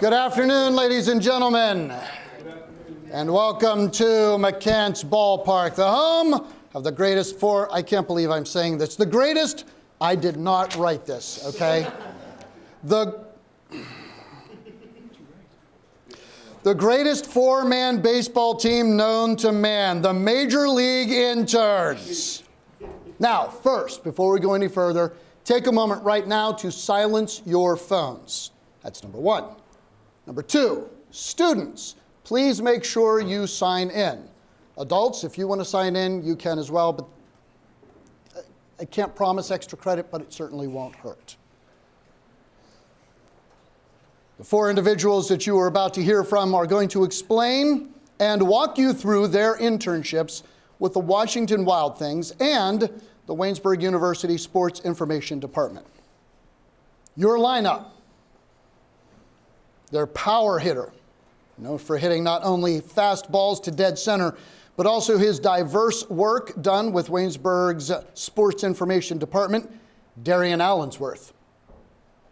Good afternoon, ladies and gentlemen, and welcome to McCants Ballpark, the home of the greatest I can't believe I'm saying this, the greatest, I did not write this, okay? The greatest four-man baseball team known to man, the Major League Interns. Now, first, before we go any further, take a moment right now to silence your phones. That's number one. Number two, students, please make sure you sign in. Adults, if you want to sign in, you can as well, but I can't promise extra credit, but it certainly won't hurt. The four individuals that you are about to hear from are going to explain and walk you through their internships with the Washington Wild Things and the Waynesburg University Sports Information Department. Your lineup: their power hitter, known for hitting not only fastballs to dead center, but also his diverse work done with Waynesburg's Sports Information Department, Darian Allensworth.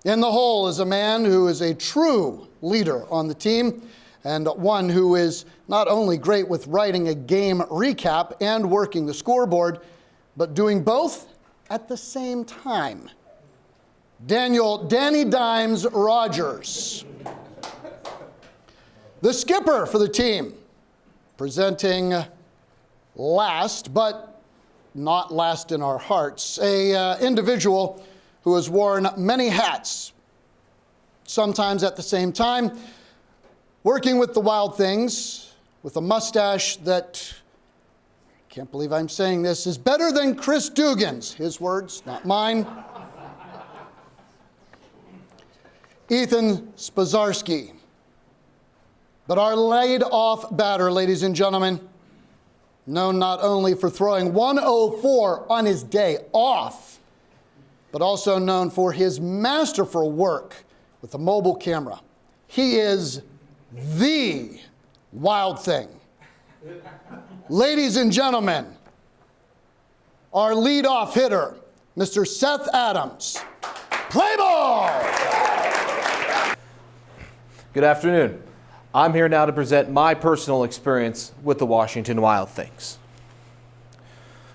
In the hole is a man who is a true leader on the team, and one who is not only great with writing a game recap and working the scoreboard, but doing both at the same time. Danny Dimes Rogers. The skipper for the team, presenting last, but not last in our hearts, a individual who has worn many hats, sometimes at the same time, working with the Wild Things, with a mustache that, I can't believe I'm saying this, is better than Chris Dugan's. His words, not mine. Ethan Spozarski. But our laid-off batter, ladies and gentlemen, known not only for throwing 104 on his day off, but also known for his masterful work with a mobile camera. He is the Wild Thing. Ladies and gentlemen, our leadoff hitter, Mr. Seth Adams. Play ball! Good afternoon. I'm here now to present my personal experience with the Washington Wild Things.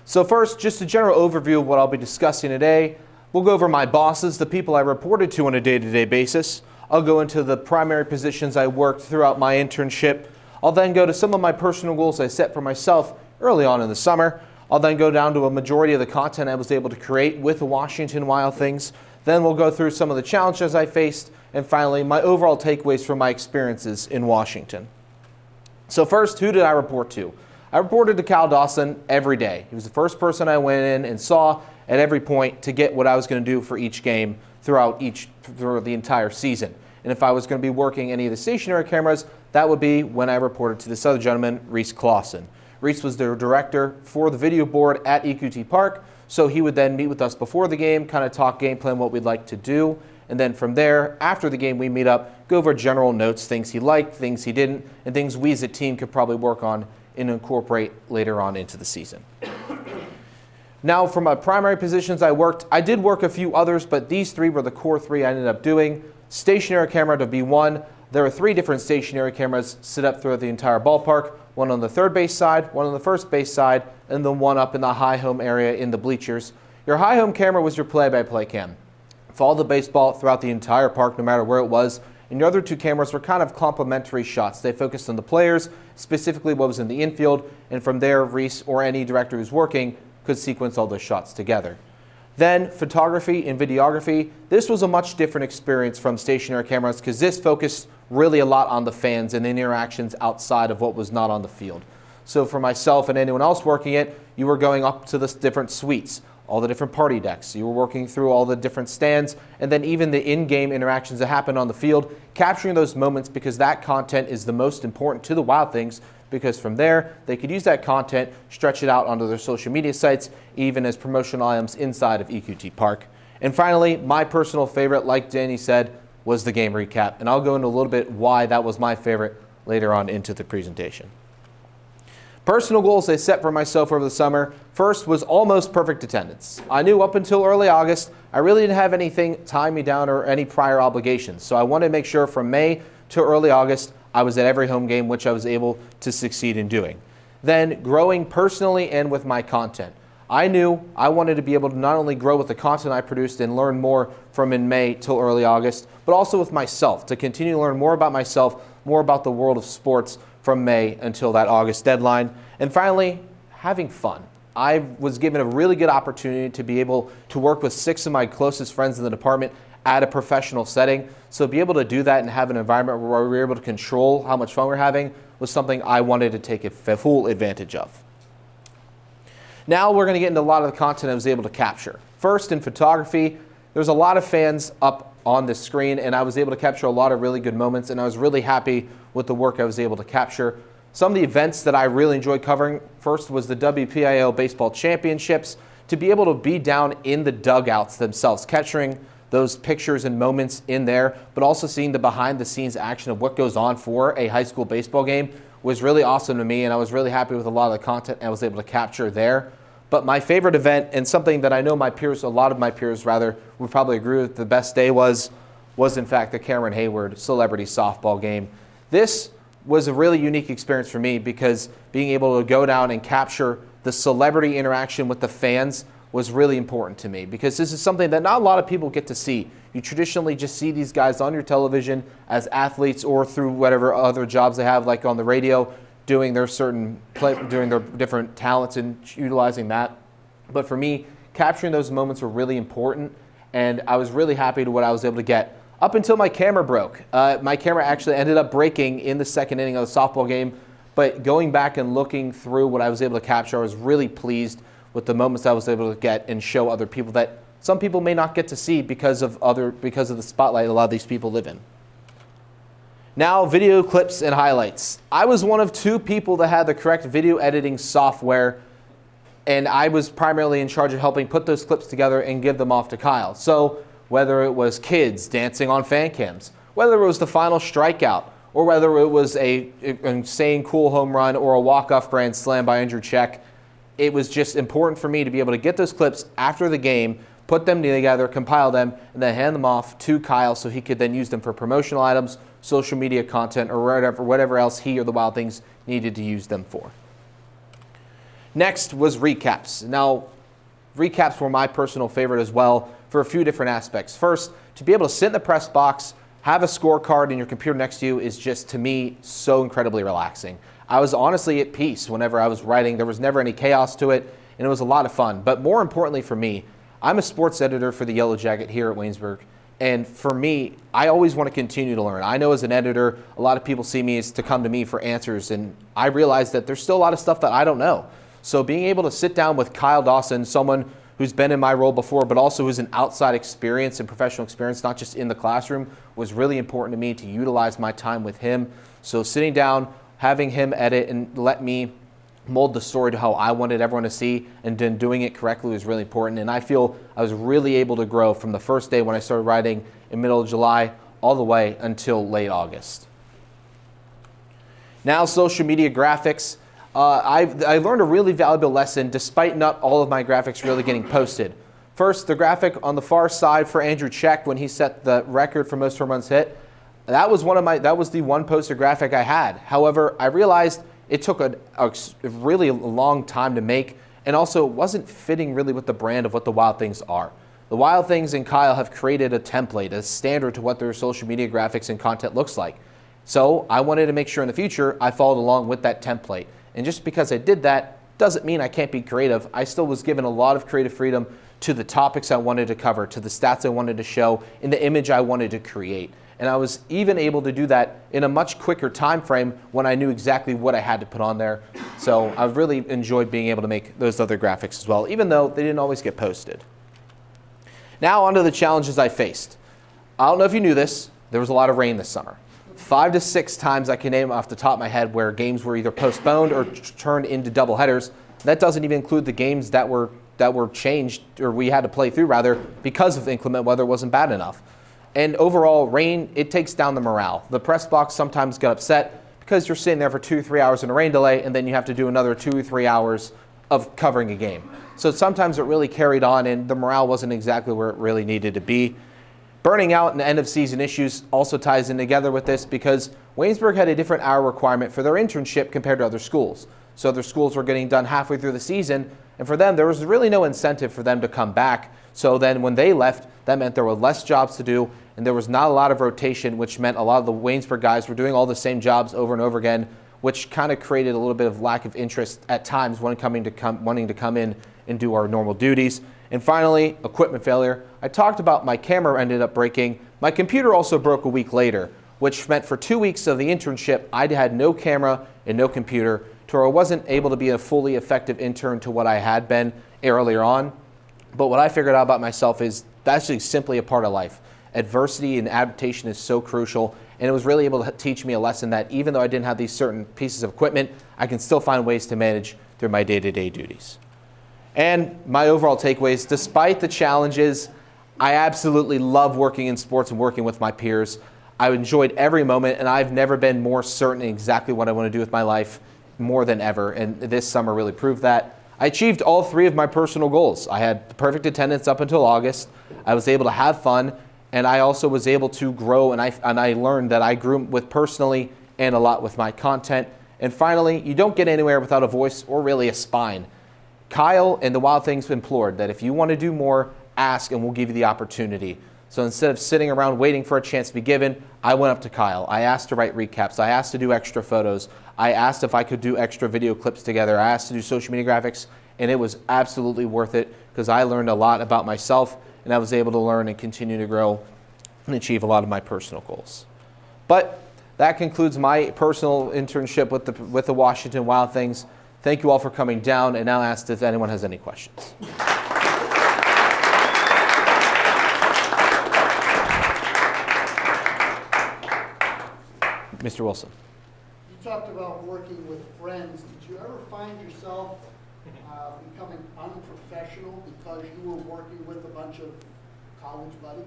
So first, just a general overview of what I'll be discussing today. We'll go over my bosses, the people I reported to on a day-to-day basis. I'll go into the primary positions I worked throughout my internship. I'll then go to some of my personal goals I set for myself early on in the summer. I'll then go down to a majority of the content I was able to create with the Washington Wild Things. Then we'll go through some of the challenges I faced, and finally, my overall takeaways from my experiences in Washington. So first, who did I report to? I reported to Cal Dawson every day. He was the first person I went in and saw at every point to get what I was going to do for each game throughout the entire season. And if I was going to be working any of the stationary cameras, that would be when I reported to this other gentleman, Reese Clausen. Reese was the director for the video board at EQT Park, so he would then meet with us before the game, kind of talk game plan, what we'd like to do. And then from there, after the game, we meet up, go over general notes, things he liked, things he didn't, and things we as a team could probably work on and incorporate later on into the season. Now, for my primary positions I did work a few others, but these three were the core three I ended up doing. Stationary camera to be one. There are three different stationary cameras set up throughout the entire ballpark, one on the third base side, one on the first base side, and then one up in the high home area in the bleachers. Your high home camera was your play-by-play cam. Follow the baseball throughout the entire park, no matter where it was. And your other two cameras were kind of complementary shots. They focused on the players, specifically what was in the infield, and from there, Reese or any director who's working could sequence all those shots together. Then photography and videography. This was a much different experience from stationary cameras because this focused really a lot on the fans and the interactions outside of what was not on the field. So for myself and anyone else working it, you were going up to the different suites, all the different party decks. You were working through all the different stands, and then even the in-game interactions that happened on the field, capturing those moments because that content is the most important to the Wild Things, because from there, they could use that content, stretch it out onto their social media sites, even as promotional items inside of EQT Park. And finally, my personal favorite, like Danny said, was the game recap. And I'll go into a little bit why that was my favorite later on into the presentation. Personal goals I set for myself over the summer. First was almost perfect attendance. I knew up until early August, I really didn't have anything tying me down or any prior obligations. So I wanted to make sure from May till early August, I was at every home game, which I was able to succeed in doing. Then growing personally and with my content. I knew I wanted to be able to not only grow with the content I produced and learn more from in May till early August, but also with myself, to continue to learn more about myself, more about the world of sports from May until that August deadline. And finally, having fun. I was given a really good opportunity to be able to work with 6 of my closest friends in the department at a professional setting. So to be able to do that and have an environment where we were able to control how much fun we're having was something I wanted to take full advantage of. Now we're going to get into a lot of the content I was able to capture. First, in photography, there's a lot of fans up on the screen, and I was able to capture a lot of really good moments, and I was really happy with the work I was able to capture. Some of the events that I really enjoyed covering, first was the WPIAL Baseball Championships. To be able to be down in the dugouts themselves, capturing those pictures and moments in there, but also seeing the behind-the-scenes action of what goes on for a high school baseball game was really awesome to me, and I was really happy with a lot of the content I was able to capture there. But my favorite event, and something that I know my peers, a lot of my peers rather, would probably agree with the best day was in fact the Cameron Hayward Celebrity Softball game. This was a really unique experience for me because being able to go down and capture the celebrity interaction with the fans was really important to me, because this is something that not a lot of people get to see. You traditionally just see these guys on your television as athletes or through whatever other jobs they have, like on the radio, doing their doing their different talents and utilizing that. But for me, capturing those moments were really important, and I was really happy to what I was able to get. Up until my camera broke. My camera actually ended up breaking in the second inning of the softball game, but going back and looking through what I was able to capture, I was really pleased with the moments I was able to get and show other people that some people may not get to see because of the spotlight a lot of these people live in. Now, video clips and highlights. I was one of 2 people that had the correct video editing software, and I was primarily in charge of helping put those clips together and give them off to Kyle. So whether it was kids dancing on fan cams, whether it was the final strikeout, or whether it was an insane cool home run or a walk-off grand slam by Andrew Check, it was just important for me to be able to get those clips after the game, put them together, compile them, and then hand them off to Kyle so he could then use them for promotional items, social media content, or whatever else he or the Wild Things needed to use them for. Next was recaps. Now, recaps were my personal favorite as well for a few different aspects. First, to be able to sit in the press box, have a scorecard in your computer next to you is just, to me, so incredibly relaxing. I was honestly at peace whenever I was writing. There was never any chaos to it, and it was a lot of fun. But more importantly for me, I'm a sports editor for the Yellow Jacket here at Waynesburg. And for me, I always want to continue to learn. I know as an editor, a lot of people see me as to come to me for answers, and I realize that there's still a lot of stuff that I don't know. So being able to sit down with Kyle Dawson, someone who's been in my role before, but also who's an outside experience and professional experience, not just in the classroom, was really important to me to utilize my time with him. So sitting down, having him edit and let me mold the story to how I wanted everyone to see, and then doing it correctly was really important. And I feel I was really able to grow from the first day when I started writing in middle of July all the way until late August. Now, social media graphics. I learned a really valuable lesson despite not all of my graphics really getting posted. First, the graphic on the far side for Andrew Check when he set the record for most home runs hit. That was the one posted graphic I had. However, I realized it took a really long time to make, and also wasn't fitting really with the brand of what the Wild Things are. The Wild Things and Kyle have created a template, a standard to what their social media graphics and content looks like. So I wanted to make sure in the future I followed along with that template. And just because I did that doesn't mean I can't be creative. I still was given a lot of creative freedom to the topics I wanted to cover, to the stats I wanted to show, and the image I wanted to create. And I was even able to do that in a much quicker time frame when I knew exactly what I had to put on there. So I really enjoyed being able to make those other graphics as well, even though they didn't always get posted. Now onto the challenges I faced. I don't know if you knew this, there was a lot of rain this summer. 5 to 6 times I can name off the top of my head where games were either postponed or turned into doubleheaders. That doesn't even include the games that were changed, or we had to play through rather, because of inclement weather wasn't bad enough. And overall, rain, it takes down the morale. The press box sometimes got upset because you're sitting there for 2 or 3 hours in a rain delay, and then you have to do another 2 or 3 hours of covering a game. So sometimes it really carried on, and the morale wasn't exactly where it really needed to be. Burning out and end of season issues also ties in together with this because Waynesburg had a different hour requirement for their internship compared to other schools. So other schools were getting done halfway through the season, and for them, there was really no incentive for them to come back. So then when they left, that meant there were less jobs to do, and there was not a lot of rotation, which meant a lot of the Waynesburg guys were doing all the same jobs over and over again, which kind of created a little bit of lack of interest at times when wanting to come in and do our normal duties. And finally, equipment failure. I talked about my camera ended up breaking. My computer also broke a week later, which meant for 2 weeks of the internship, I had no camera and no computer, to where I wasn't able to be a fully effective intern to what I had been earlier on. But what I figured out about myself is that's just simply a part of life. Adversity and adaptation is so crucial, and it was really able to teach me a lesson that even though I didn't have these certain pieces of equipment, I can still find ways to manage through my day-to-day duties. And my overall takeaways, despite the challenges, I absolutely love working in sports and working with my peers. I enjoyed every moment, and I've never been more certain exactly what I want to do with my life more than ever, and this summer really proved that. I achieved all 3 of my personal goals. I had perfect attendance up until August. I was able to have fun, and I also was able to grow, and I learned that I grew with personally and a lot with my content. And finally, you don't get anywhere without a voice or really a spine. Kyle and the Wild Things implored that if you want to do more, ask and we'll give you the opportunity. So instead of sitting around waiting for a chance to be given, I went up to Kyle. I asked to write recaps. I asked to do extra photos. I asked if I could do extra video clips together. I asked to do social media graphics, and it was absolutely worth it because I learned a lot about myself, and I was able to learn and continue to grow and achieve a lot of my personal goals. But that concludes my personal internship with the Washington Wild Things. Thank you all for coming down, and now ask if anyone has any questions. Mr. Wilson. You talked about working with friends. Did you ever find yourself becoming unprofessional because you were working with a bunch of college buddies?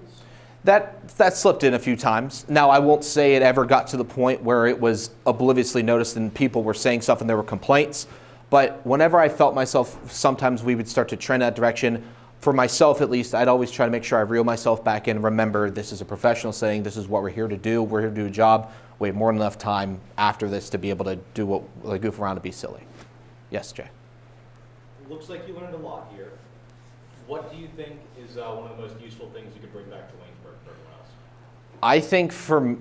That slipped in a few times. Now, I won't say it ever got to the point where it was obliviously noticed and people were saying stuff and there were complaints. But whenever I felt myself, sometimes we would start to trend that direction. For myself, at least, I'd always try to make sure I reel myself back in and remember this is a professional setting. This is what we're here to do. We're here to do a job. We have more than enough time after this to be able to do what, like, goof around and be silly. Yes, Jay. Looks like you learned a lot here. What do you think is one of the most useful things you could bring back to Waynesburg for everyone else?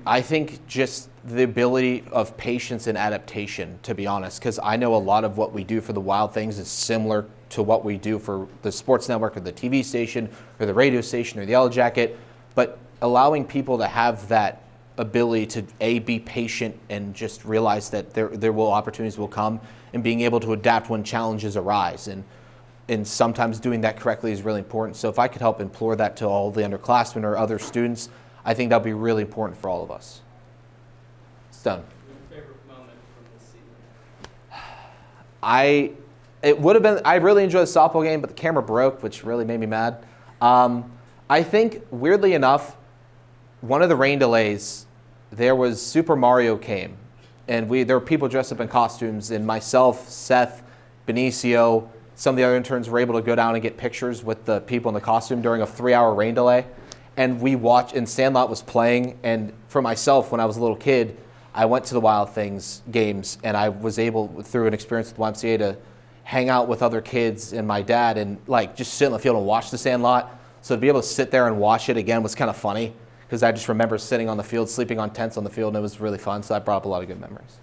I think just the ability of patience and adaptation, to be honest, because I know a lot of what we do for the Wild Things is similar to what we do for the sports network or the TV station or the radio station or the Yellow Jacket, but allowing people to have that ability to be patient and just realize that opportunities will come, and being able to adapt when challenges arise, and sometimes doing that correctly is really important. So if I could help implore that to all the underclassmen or other students, I think that would be really important for all of us. Stone. Your favorite moment from this season? I really enjoyed the softball game, but the camera broke, which really made me mad. I think, weirdly enough, one of the rain delays, there was Super Mario came, and there were people dressed up in costumes, and myself, Seth, Benicio, some of the other interns were able to go down and get pictures with the people in the costume during a 3-hour rain delay. And we watched, and Sandlot was playing, and for myself, when I was a little kid, I went to the Wild Things games, and I was able, through an experience with YMCA, to hang out with other kids and my dad and just sit in the field and watch the Sandlot. So to be able to sit there and watch it again was kind of funny, because I just remember sitting on the field, sleeping on tents on the field, and it was really fun, so that brought up a lot of good memories.